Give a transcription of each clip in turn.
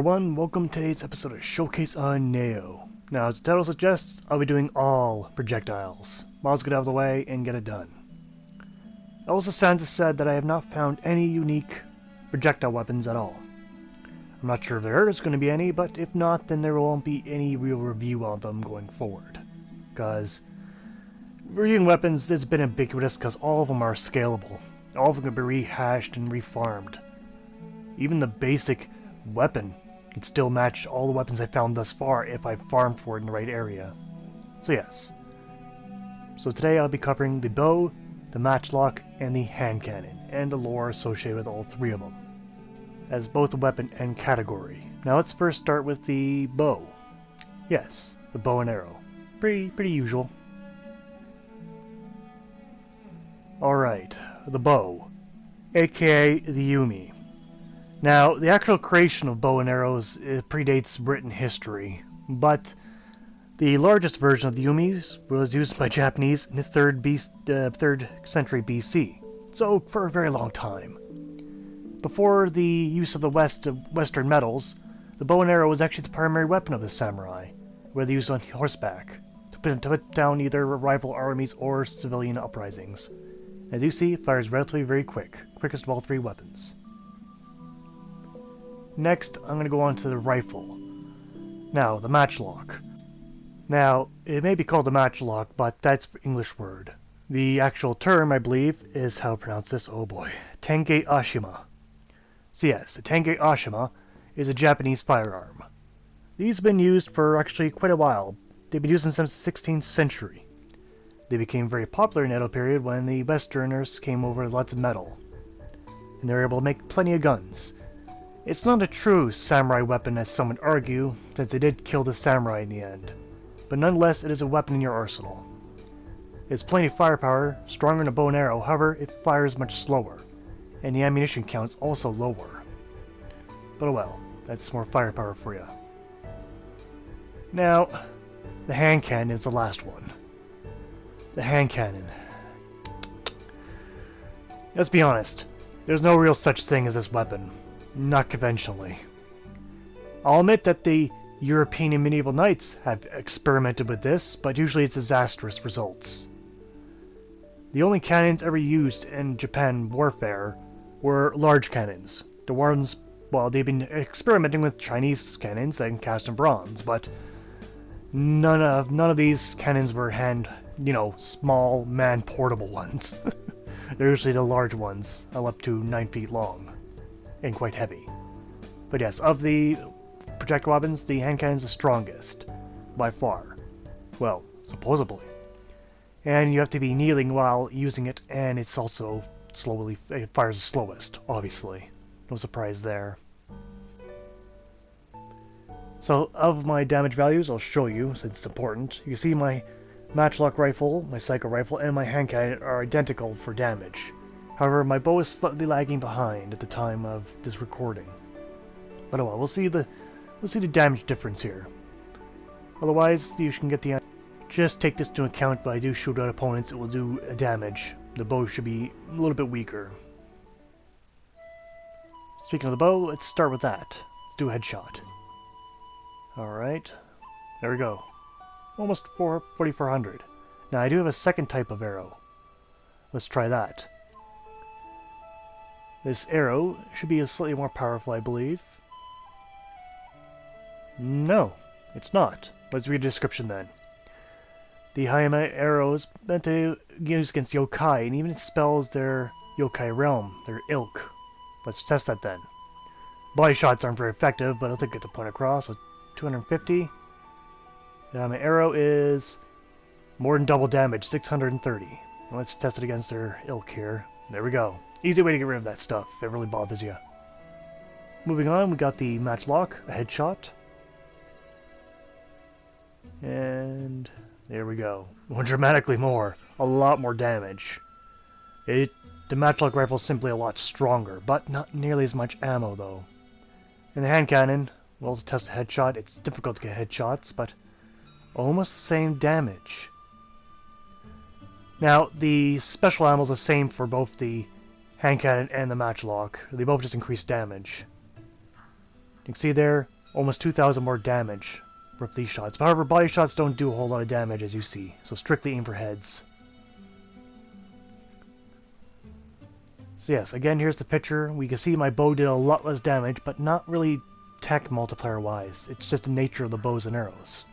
everyone, welcome to today's episode of Showcase on Nioh. Now, as the title suggests, I'll be doing all projectiles. Might as well get out of the way and get it done. Also, Sans has said that I have not found any unique projectile weapons at all. I'm not sure if there is going to be any, but if not, then there won't be any real review on them going forward. Because reviewing weapons has been ubiquitous because all of them are scalable. All of them can be rehashed and refarmed. Even the basic weapon can still match all the weapons I found thus far if I farmed for it in the right area. So yes. So today I'll be covering the bow, the matchlock, and the hand cannon, and the lore associated with all three of them, as both a weapon and category. Now let's first start with the bow. Yes, the bow and arrow. Pretty usual. Alright, the bow, aka the Yumi. Now, the actual creation of bow and arrows predates written history, but the largest version of the Yumis was used by Japanese in the 3rd century BC, so for a very long time. Before the use of the Western metals, the bow and arrow was actually the primary weapon of the samurai, whether used on horseback, to put down either rival armies or civilian uprisings. As you see, it fires relatively very quickest of all three weapons. Next, I'm going to go on to the rifle. Now, the matchlock. Now, it may be called a matchlock, but that's an English word. The actual term, I believe, is how to pronounce this, oh boy, Tenge Ashima. So yes, the Tenge Ashima is a Japanese firearm. These have been used for actually quite a while. They've been used since the 16th century. They became very popular in the Edo period when the Westerners came over with lots of metal, and they were able to make plenty of guns. It's not a true samurai weapon, as some would argue, since they did kill the samurai in the end, but nonetheless it is a weapon in your arsenal. It has plenty of firepower, stronger than a bow and arrow, however it fires much slower, and the ammunition count is also lower. But oh well, that's more firepower for you. Now, the hand cannon is the last one. The hand cannon. Let's be honest, there's no real such thing as this weapon. Not conventionally. I'll admit that the European and medieval knights have experimented with this, but usually it's disastrous results. The only cannons ever used in Japan warfare were large cannons. The ones, well, they've been experimenting with Chinese cannons and cast in bronze, but none of these cannons were small, man-portable ones. They're usually the large ones, up to 9 feet long, and quite heavy. But yes, of the projectile weapons, the hand cannon is the strongest, by far. Well, supposedly. And you have to be kneeling while using it, and it's also it fires the slowest, obviously. No surprise there. So, of my damage values, I'll show you, since it's important. You can see my matchlock rifle, my psycho rifle, and my hand cannon are identical for damage. However, my bow is slightly lagging behind at the time of this recording. But oh well, we'll see the damage difference here. Otherwise, you can get the... Just take this into account, but I do shoot at opponents, it will do damage. The bow should be a little bit weaker. Speaking of the bow, let's start with that. Let's do a headshot. Alright. There we go. Almost 4,400. Now, I do have a second type of arrow. Let's try that. This arrow should be slightly more powerful, I believe. No, it's not. Let's read the description then. The Hayama arrow is meant to use against yokai, and even spells their yokai realm, their ilk. Let's test that then. Body shots aren't very effective, but I think I get the point across, so 250. The Hayama arrow is more than double damage, 630. Let's test it against their ilk here. There we go. Easy way to get rid of that stuff, if it really bothers you. Moving on, we got the matchlock, a headshot. And there we go. More dramatically more. A lot more damage. The matchlock rifle is simply a lot stronger, but not nearly as much ammo though. And the hand cannon, well, to test a headshot, it's difficult to get headshots, but almost the same damage. Now, the special ammo is the same for both the hand cannon and the matchlock. They both just increase damage. You can see there, almost 2,000 more damage with these shots. However, body shots don't do a whole lot of damage, as you see, so strictly aim for heads. So yes, again, here's the picture. We can see my bow did a lot less damage, but not really tech multiplier-wise. It's just the nature of the bows and arrows.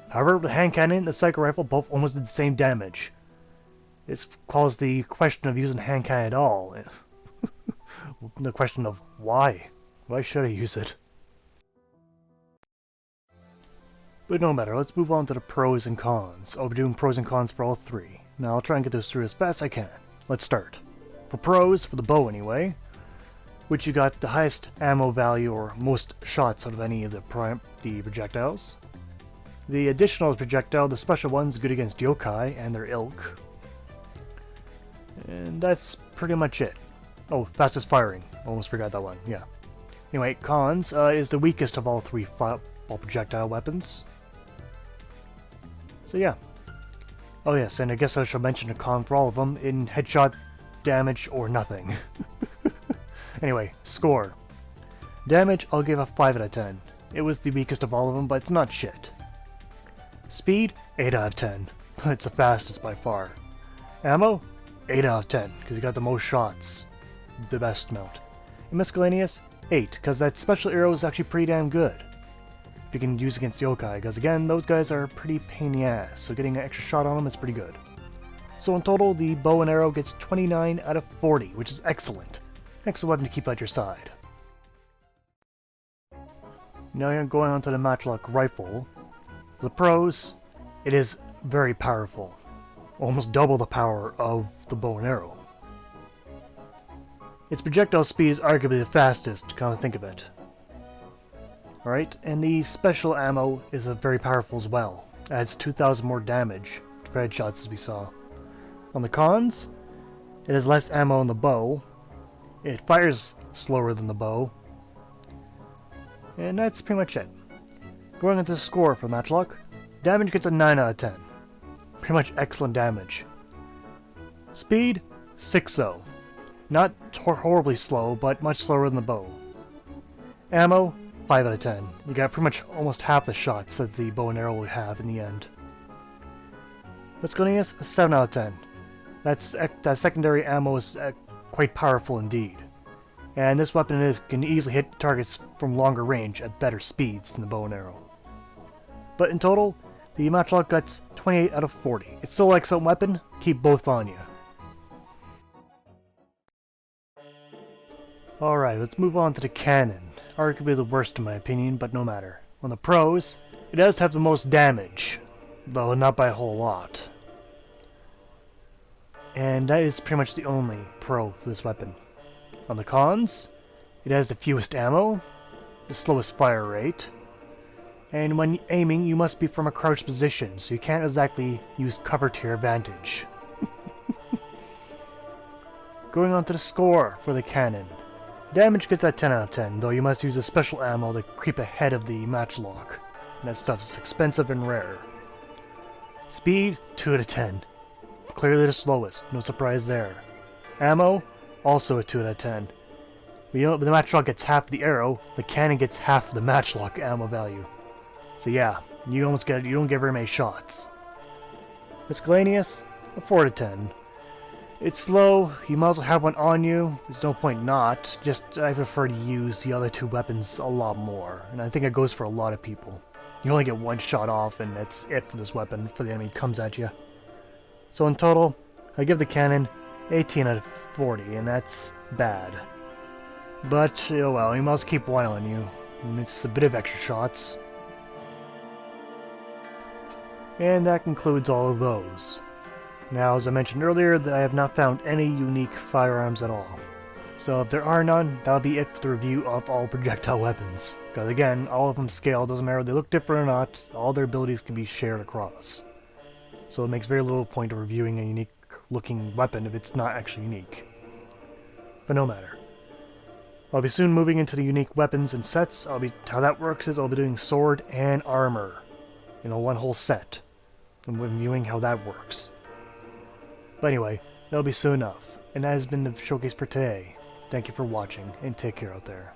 However, the hand cannon and the psycho rifle both almost did the same damage. This caused the question of using hand cannon at all. The question of why? Why should I use it? But no matter, let's move on to the pros and cons. I'll be doing pros and cons for all three. Now I'll try and get this through as fast as I can. Let's start. For pros, for the bow anyway, which you got the highest ammo value or most shots out of any of the projectiles. The additional projectile, the special one's good against yokai and their ilk. And that's pretty much it. Oh, fastest firing. Almost forgot that one, yeah. Anyway, cons is the weakest of all three ball projectile weapons. So yeah. Oh yes, and I guess I should mention a con for all of them in headshot damage or nothing. Anyway, score. Damage, I'll give a 5 out of 10. It was the weakest of all of them, but it's not shit. Speed, 8 out of 10. It's the fastest by far. Ammo, 8 out of 10, because you got the most shots. The best amount. And miscellaneous, 8, because that special arrow is actually pretty damn good. If you can use against yokai, because again, those guys are pretty pain in the ass, so getting an extra shot on them is pretty good. So in total, the bow and arrow gets 29 out of 40, which is excellent. Excellent weapon to keep at your side. Now you're going on to the Matchlock rifle. The pros, it is very powerful. Almost double the power of the bow and arrow. Its projectile speed is arguably the fastest, to kind of think of it. Alright, and the special ammo is very powerful as well. Adds 2,000 more damage to headshots as we saw. On the cons, it has less ammo on the bow. It fires slower than the bow. And that's pretty much it. Going into the score for Matchlock, damage gets a 9 out of 10. Pretty much excellent damage. Speed, 6-0. Not horribly slow, but much slower than the bow. Ammo, 5 out of 10. You got pretty much almost half the shots that the bow and arrow will have in the end. Miscellaneous, a 7 out of 10. That secondary ammo is quite powerful indeed. And this weapon can easily hit targets from longer range at better speeds than the bow and arrow. But in total, the Matchlock gets 28 out of 40. It's still an excellent weapon, keep both on you. Alright, let's move on to the cannon. Arguably the worst in my opinion, but no matter. On the pros, it does have the most damage, though not by a whole lot. And that is pretty much the only pro for this weapon. On the cons, it has the fewest ammo, the slowest fire rate, and when aiming you must be from a crouched position, so you can't exactly use cover to your advantage. Going on to the score for the cannon. Damage gets a 10 out of 10, though you must use a special ammo to creep ahead of the Matchlock. And that stuff's expensive and rare. Speed, 2 out of 10. Clearly the slowest, no surprise there. Ammo, also a 2 out of 10. But you know, the Matchlock gets half the arrow, the cannon gets half the Matchlock ammo value. So yeah, you don't get very many shots. Miscellaneous, a 4 out of 10. It's slow, you might as well have one on you, there's no point not, just I prefer to use the other two weapons a lot more, and I think it goes for a lot of people. You only get one shot off and that's it for this weapon before the enemy comes at you. So in total, I give the cannon 18 out of 40, and that's bad. But, oh well, you must keep one on you, and it's a bit of extra shots. And that concludes all of those. Now, as I mentioned earlier, I have not found any unique firearms at all. So if there are none, that'll be it for the review of all projectile weapons. Because again, all of them scale, doesn't matter if they look different or not, all their abilities can be shared across. So it makes very little point of reviewing a unique looking weapon if it's not actually unique. But no matter. I'll be soon moving into the unique weapons and sets. How that works is I'll be doing sword and armor. You know, one whole set. And reviewing how that works. But anyway, that'll be soon enough. And that has been the showcase for today. Thank you for watching, and take care out there.